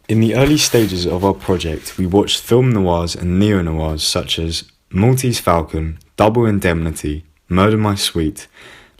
In the early stages of our project, we watched film noirs and neo-noirs such as Maltese Falcon, Double Indemnity, Murder My Sweet,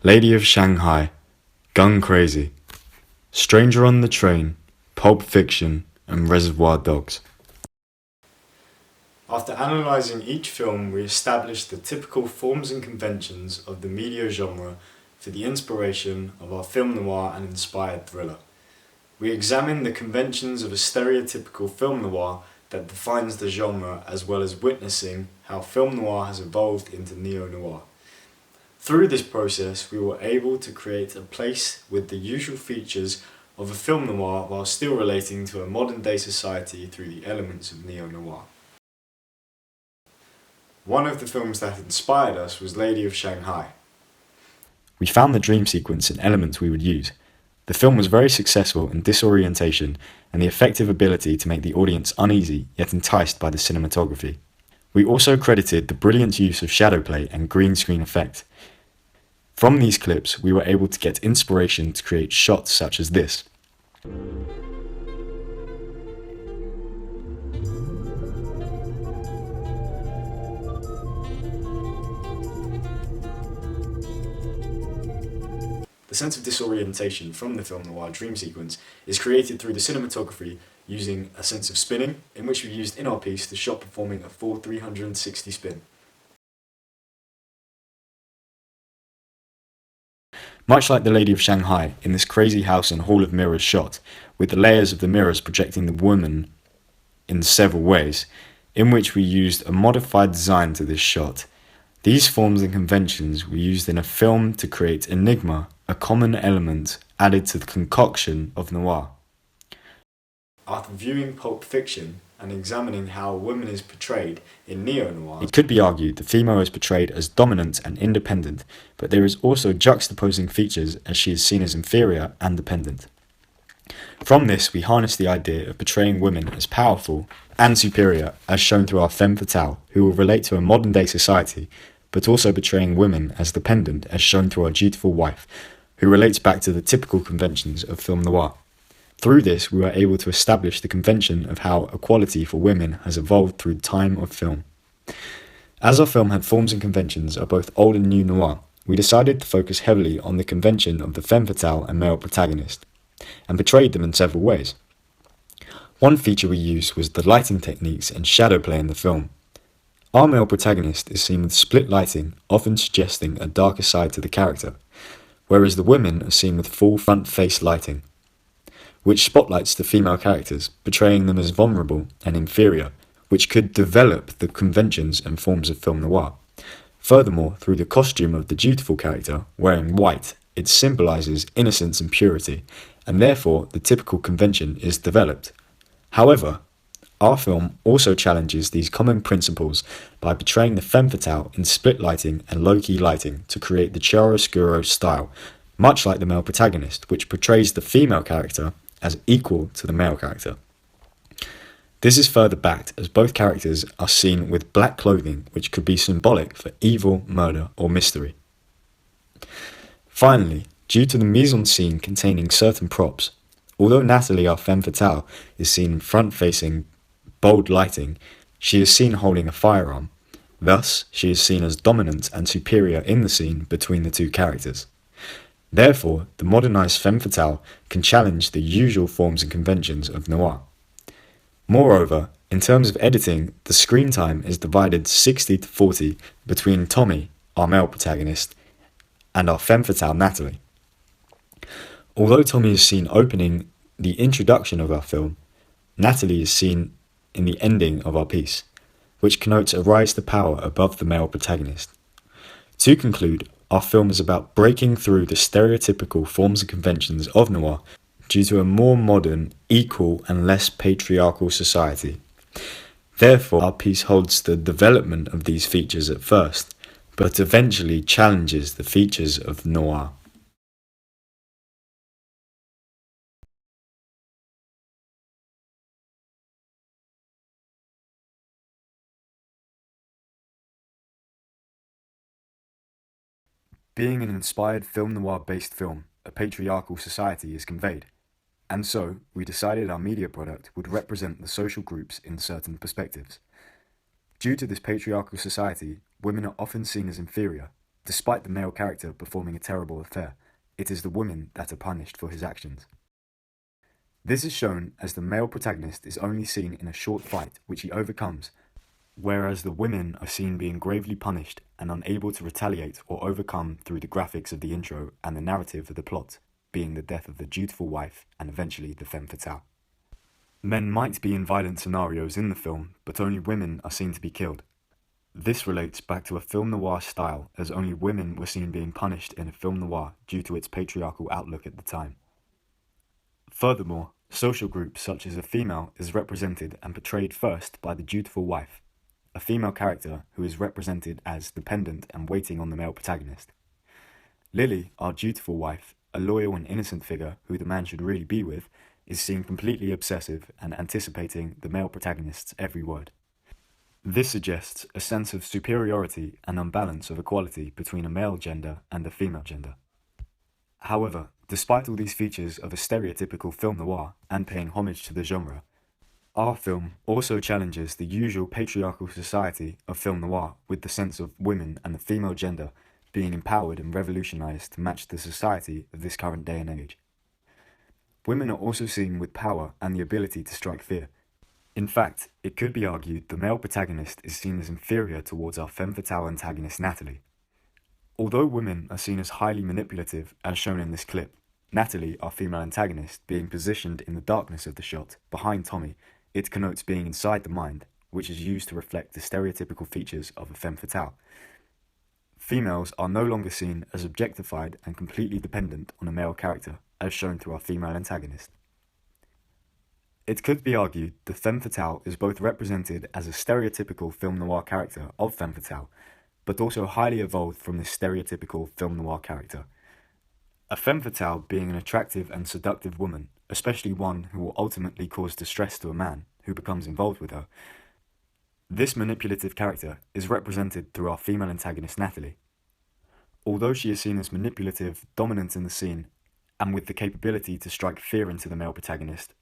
Lady of Shanghai, Gun Crazy, Stranger on the Train, Pulp Fiction, and Reservoir Dogs. After analysing each film, we established the typical forms and conventions of the media genre for the inspiration of our film noir and inspired thriller. We examined the conventions of a stereotypical film noir that defines the genre, as well as witnessing how film noir has evolved into neo-noir. Through this process, we were able to create a place with the usual features of a film noir while still relating to a modern-day society through the elements of neo-noir. One of the films that inspired us was Lady of Shanghai. We found the dream sequence and elements we would use. The film was very successful in disorientation and the effective ability to make the audience uneasy yet enticed by the cinematography. We also credited the brilliant use of shadow play and green screen effect. From these clips, we were able to get inspiration to create shots such as this. The sense of disorientation from the film noir dream sequence is created through the cinematography using a sense of spinning, in which we used in our piece the shot performing a full 360 spin. Much like the Lady of Shanghai, in this crazy house and hall of mirrors shot, with the layers of the mirrors projecting the woman in several ways, in which we used a modified design to this shot. These forms and conventions were used in a film to create enigma, a common element added to the concoction of noir. After viewing Pulp Fiction and examining how a woman is portrayed in neo-noir, it could be argued the female is portrayed as dominant and independent, but there is also juxtaposing features as she is seen as inferior and dependent. From this, we harness the idea of portraying women as powerful and superior, as shown through our femme fatale, who will relate to a modern-day society, but also portraying women as dependent, as shown through our dutiful wife, who relates back to the typical conventions of film noir. Through this, we were able to establish the convention of how equality for women has evolved through time of film. As our film had forms and conventions of both old and new noir, we decided to focus heavily on the convention of the femme fatale and male protagonist, and portrayed them in several ways. One feature we used was the lighting techniques and shadow play in the film. Our male protagonist is seen with split lighting, often suggesting a darker side to the character, whereas the women are seen with full front-face lighting, which spotlights the female characters, portraying them as vulnerable and inferior, which could develop the conventions and forms of film noir. Furthermore, through the costume of the dutiful character, wearing white, it symbolizes innocence and purity, and therefore the typical convention is developed. However, our film also challenges these common principles by portraying the femme fatale in split lighting and low-key lighting to create the chiaroscuro style, much like the male protagonist, which portrays the female character as equal to the male character. This is further backed as both characters are seen with black clothing, which could be symbolic for evil, murder, or mystery. Finally, due to the mise-en-scene containing certain props, although Natalie, our femme fatale, is seen front-facing bold lighting, she is seen holding a firearm. Thus, she is seen as dominant and superior in the scene between the two characters. Therefore, the modernized femme fatale can challenge the usual forms and conventions of noir. Moreover, in terms of editing, the screen time is divided 60-40 between Tommy, our male protagonist, and our femme fatale Natalie. Although Tommy is seen opening the introduction of our film, Natalie is seen in the ending of our piece, which connotes a rise to power above the male protagonist. To conclude, our film is about breaking through the stereotypical forms and conventions of noir due to a more modern, equal, and less patriarchal society. Therefore, our piece holds the development of these features at first, but eventually challenges the features of noir. Being an inspired film noir-based film, a patriarchal society is conveyed. And so, we decided our media product would represent the social groups in certain perspectives. Due to this patriarchal society, women are often seen as inferior. Despite the male character performing a terrible affair, it is the women that are punished for his actions. This is shown as the male protagonist is only seen in a short fight which he overcomes, whereas the women are seen being gravely punished and unable to retaliate or overcome through the graphics of the intro and the narrative of the plot, being the death of the dutiful wife and eventually the femme fatale. Men might be in violent scenarios in the film, but only women are seen to be killed. This relates back to a film noir style, as only women were seen being punished in a film noir due to its patriarchal outlook at the time. Furthermore, social groups such as a female is represented and portrayed first by the dutiful wife, a female character who is represented as dependent and waiting on the male protagonist. Lily, our dutiful wife, a loyal and innocent figure who the man should really be with, is seen completely obsessive and anticipating the male protagonist's every word. This suggests a sense of superiority and unbalance of equality between a male gender and a female gender. However, despite all these features of a stereotypical film noir and paying homage to the genre, our film also challenges the usual patriarchal society of film noir with the sense of women and the female gender being empowered and revolutionized to match the society of this current day and age. Women are also seen with power and the ability to strike fear. In fact, it could be argued the male protagonist is seen as inferior towards our femme fatale antagonist Natalie. Although women are seen as highly manipulative, as shown in this clip, Natalie, our female antagonist, being positioned in the darkness of the shot, behind Tommy, it connotes being inside the mind, which is used to reflect the stereotypical features of a femme fatale. Females are no longer seen as objectified and completely dependent on a male character, as shown through our female antagonist. It could be argued the femme fatale is both represented as a stereotypical film noir character of femme fatale, but also highly evolved from this stereotypical film noir character. A femme fatale being an attractive and seductive woman, especially one who will ultimately cause distress to a man who becomes involved with her. This manipulative character is represented through our female antagonist Natalie. Although she is seen as manipulative, dominant in the scene, and with the capability to strike fear into the male protagonist,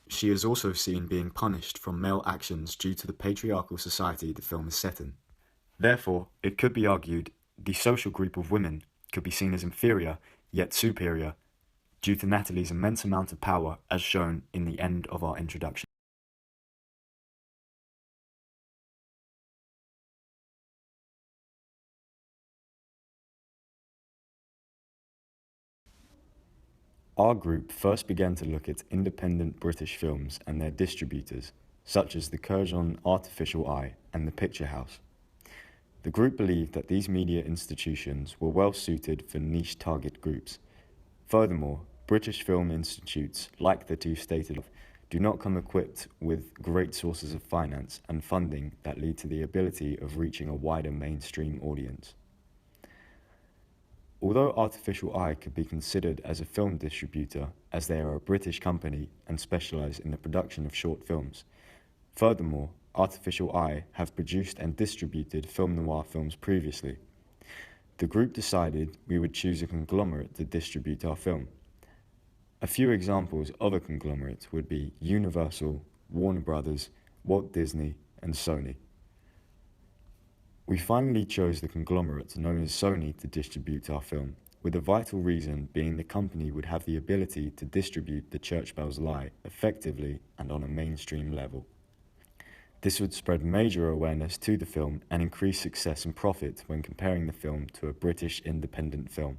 she is also seen being punished from male actions due to the patriarchal society the film is set in. Therefore, it could be argued the social group of women could be seen as inferior, yet superior, due to Natalie's immense amount of power as shown in the end of our introduction. Our group first began to look at independent British films and their distributors, such as the Curzon Artificial Eye and the Picture House. The group believed that these media institutions were well suited for niche target groups. Furthermore, British film institutes, like the two stated, do not come equipped with great sources of finance and funding that lead to the ability of reaching a wider mainstream audience. Although Artificial Eye could be considered as a film distributor, as they are a British company and specialise in the production of short films. Furthermore, Artificial Eye have produced and distributed film noir films previously. The group decided we would choose a conglomerate to distribute our film. A few examples of a conglomerate would be Universal, Warner Brothers, Walt Disney, and Sony. We finally chose the conglomerate known as Sony to distribute our film, with the vital reason being the company would have the ability to distribute The Church Bells Lie effectively and on a mainstream level. This would spread major awareness to the film and increase success and profit when comparing the film to a British independent film.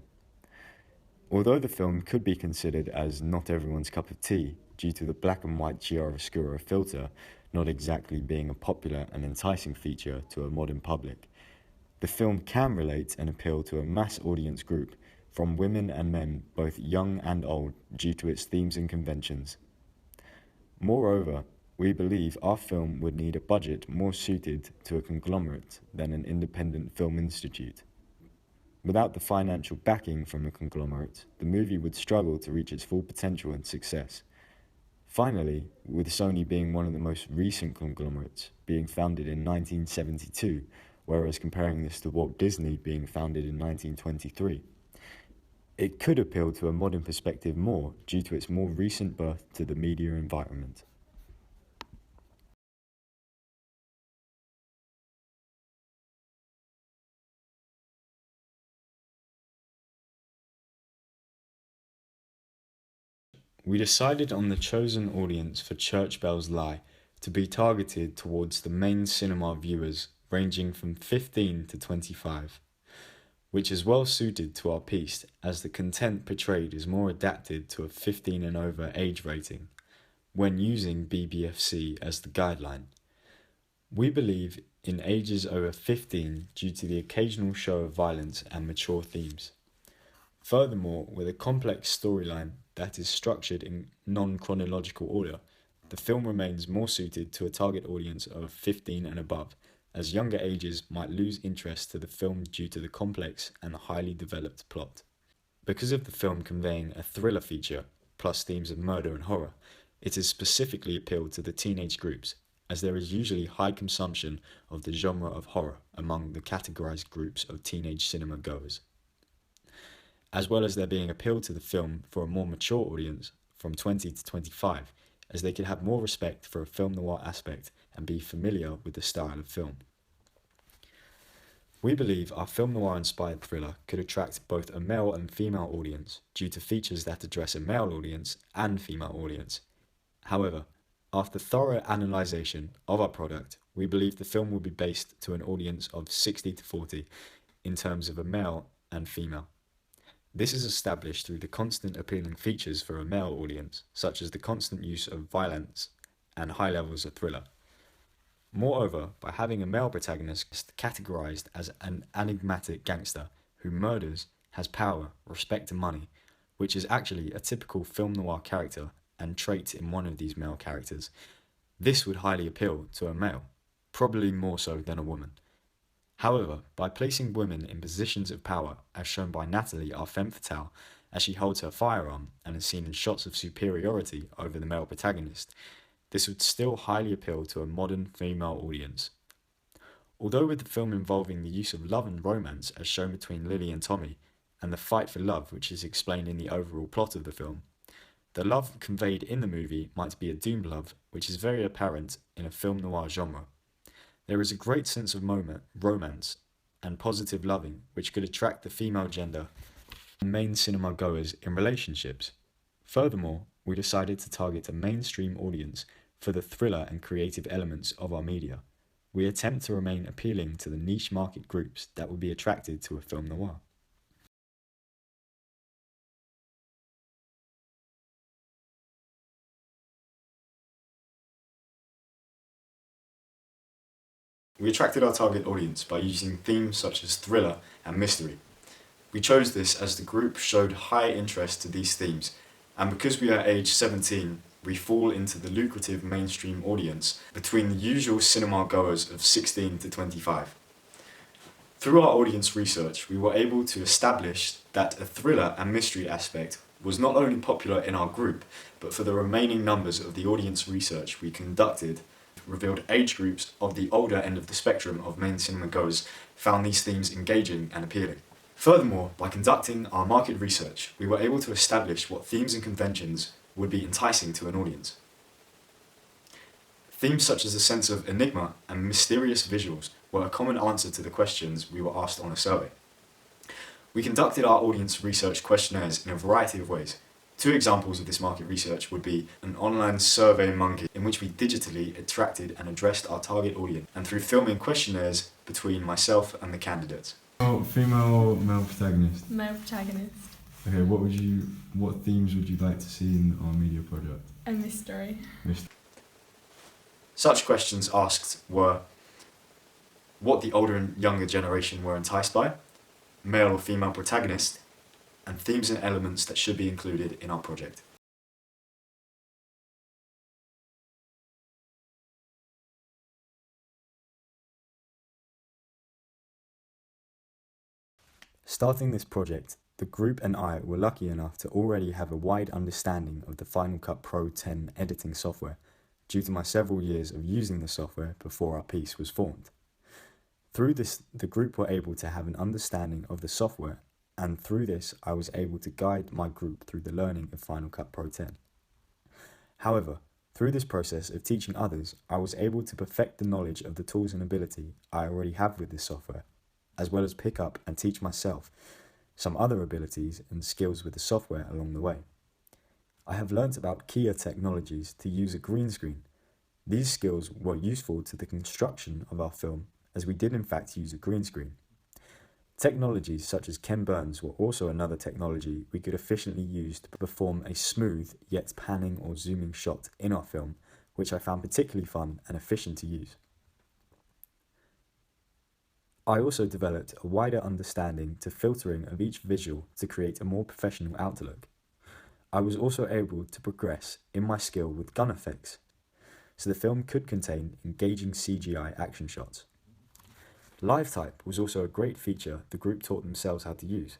Although the film could be considered as not everyone's cup of tea due to the black and white chiaroscuro filter not exactly being a popular and enticing feature to a modern public, the film can relate and appeal to a mass audience group from women and men both young and old due to its themes and conventions. Moreover, we believe our film would need a budget more suited to a conglomerate than an independent film institute. Without the financial backing from a conglomerate, the movie would struggle to reach its full potential and success. Finally, with Sony being one of the most recent conglomerates, being founded in 1972, whereas comparing this to Walt Disney being founded in 1923, It could appeal to a modern perspective more due to its more recent birth to the media environment. We decided on the chosen audience for Church Bells Lie to be targeted towards the main cinema viewers ranging from 15 to 25, which is well suited to our piece as the content portrayed is more adapted to a 15 and over age rating when using BBFC as the guideline. We believe in ages over 15 due to the occasional show of violence and mature themes. Furthermore, with a complex storyline that is structured in non-chronological order, the film remains more suited to a target audience of 15 and above, as younger ages might lose interest to the film due to the complex and highly developed plot. Because of the film conveying a thriller feature, plus themes of murder and horror, it is specifically appealed to the teenage groups, as there is usually high consumption of the genre of horror among the categorized groups of teenage cinema goers, as well as there being appeal to the film for a more mature audience from 20 to 25, as they could have more respect for a film noir aspect and be familiar with the style of film. We believe our film noir-inspired thriller could attract both a male and female audience due to features that address a male audience and female audience. However, after thorough analysation of our product, we believe the film will be based to an audience of 60 to 40 in terms of a male and female. This is established through the constant appealing features for a male audience, such as the constant use of violence and high levels of thriller. Moreover, by having a male protagonist categorized as an enigmatic gangster who murders, has power, respect and money, which is actually a typical film noir character and trait in one of these male characters, this would highly appeal to a male, probably more so than a woman. However, by placing women in positions of power, as shown by Natalie, our femme fatale, as she holds her firearm and is seen in shots of superiority over the male protagonist, this would still highly appeal to a modern female audience. Although with the film involving the use of love and romance as shown between Lily and Tommy, and the fight for love which is explained in the overall plot of the film, the love conveyed in the movie might be a doomed love which is very apparent in a film noir genre. There is a great sense of romance and positive loving which could attract the female gender and main cinema goers in relationships. Furthermore, we decided to target a mainstream audience for the thriller and creative elements of our media. We attempt to remain appealing to the niche market groups that will be attracted to a film noir. We attracted our target audience by using themes such as thriller and mystery. We chose this as the group showed high interest to these themes, and because we are age 17, we fall into the lucrative mainstream audience between the usual cinema goers of 16 to 25. Through our audience research, we were able to establish that a thriller and mystery aspect was not only popular in our group, but for the remaining numbers of the audience research we conducted, revealed age groups of the older end of the spectrum of main cinema goers found these themes engaging and appealing. Furthermore, by conducting our market research, we were able to establish what themes and conventions would be enticing to an audience. Themes such as a sense of enigma and mysterious visuals were a common answer to the questions we were asked on a survey. We conducted our audience research questionnaires in a variety of ways. 2 examples of this market research would be an online survey monkey in which we digitally attracted and addressed our target audience, and through filming questionnaires between myself and the candidates. Oh, female, male protagonist. Male protagonist. Okay, what themes would you like to see in our media project? A mystery. Such questions asked were what the older and younger generation were enticed by, male or female protagonist, and themes and elements that should be included in our project. Starting this project, the group and I were lucky enough to already have a wide understanding of the Final Cut Pro 10 editing software, due to my several years of using the software before our piece was formed. Through this, the group were able to have an understanding of the software and through this I was able to guide my group through the learning of Final Cut Pro 10. However, through this process of teaching others, I was able to perfect the knowledge of the tools and ability I already have with this software, as well as pick up and teach myself some other abilities and skills with the software along the way. I have learnt about Kia technologies to use a green screen. These skills were useful to the construction of our film, as we did in fact use a green screen. Technologies such as Ken Burns were also another technology we could efficiently use to perform a smooth yet panning or zooming shot in our film, which I found particularly fun and efficient to use. I also developed a wider understanding to filtering of each visual to create a more professional outlook. I was also able to progress in my skill with gun effects, so the film could contain engaging CGI action shots. LiveType was also a great feature the group taught themselves how to use.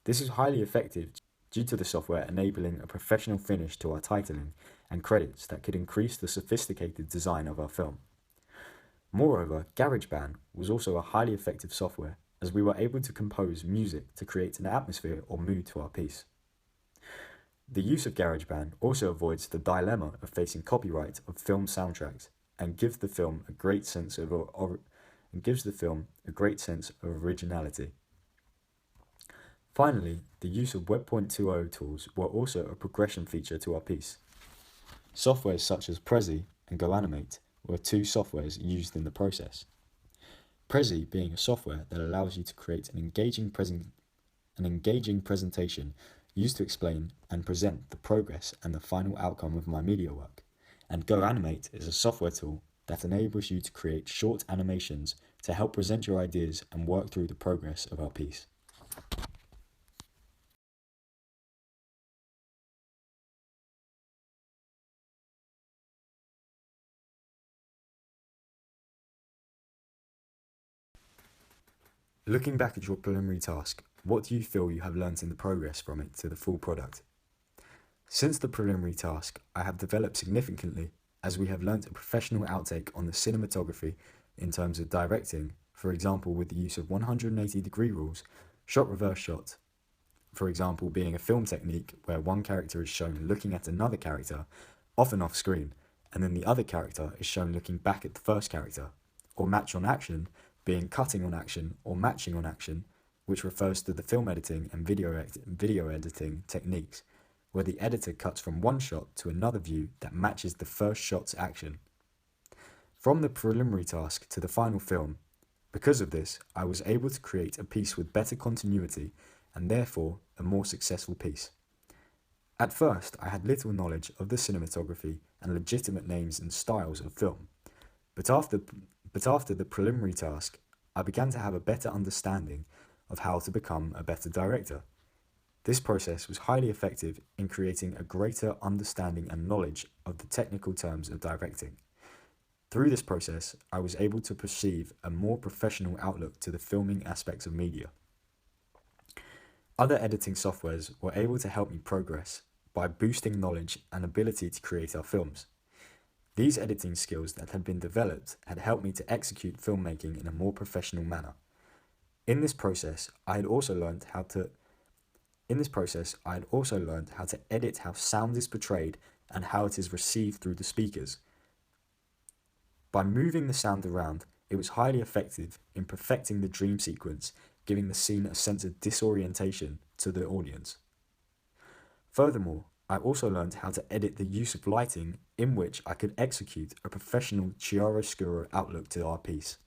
This is highly effective due to the software enabling a professional finish to our titling and credits that could increase the sophisticated design of our film. Moreover, GarageBand was also a highly effective software, as we were able to compose music to create an atmosphere or mood to our piece. The use of GarageBand also avoids the dilemma of facing copyright of film soundtracks and gives the film a great sense of originality. Finally, the use of Webpoint 2.0 tools were also a progression feature to our piece. Softwares such as Prezi and GoAnimate were two softwares used in the process. Prezi being a software that allows you to create an engaging presentation used to explain and present the progress and the final outcome of my media work, and GoAnimate is a software tool that enables you to create short animations to help present your ideas and work through the progress of our piece. Looking back at your preliminary task, what do you feel you have learnt in the progress from it to the full product? Since the preliminary task, I have developed significantly, as we have learnt a professional outtake on the cinematography in terms of directing, for example with the use of 180-degree rules, shot reverse shot, for example being a film technique where one character is shown looking at another character, often off screen, and then the other character is shown looking back at the first character, or match on action, being cutting on action or matching on action, which refers to the film editing and video editing techniques, where the editor cuts from one shot to another view that matches the first shot's action. From the preliminary task to the final film, because of this, I was able to create a piece with better continuity and therefore a more successful piece. At first, I had little knowledge of the cinematography and legitimate names and styles of film, but after the preliminary task, I began to have a better understanding of how to become a better director. This process was highly effective in creating a greater understanding and knowledge of the technical terms of directing. Through this process, I was able to perceive a more professional outlook to the filming aspects of media. Other editing softwares were able to help me progress by boosting knowledge and ability to create our films. These editing skills that had been developed had helped me to execute filmmaking in a more professional manner. In this process, I had also learned how to edit how sound is portrayed and how it is received through the speakers. By moving the sound around, it was highly effective in perfecting the dream sequence, giving the scene a sense of disorientation to the audience. Furthermore, I also learned how to edit the use of lighting in which I could execute a professional chiaroscuro outlook to our piece.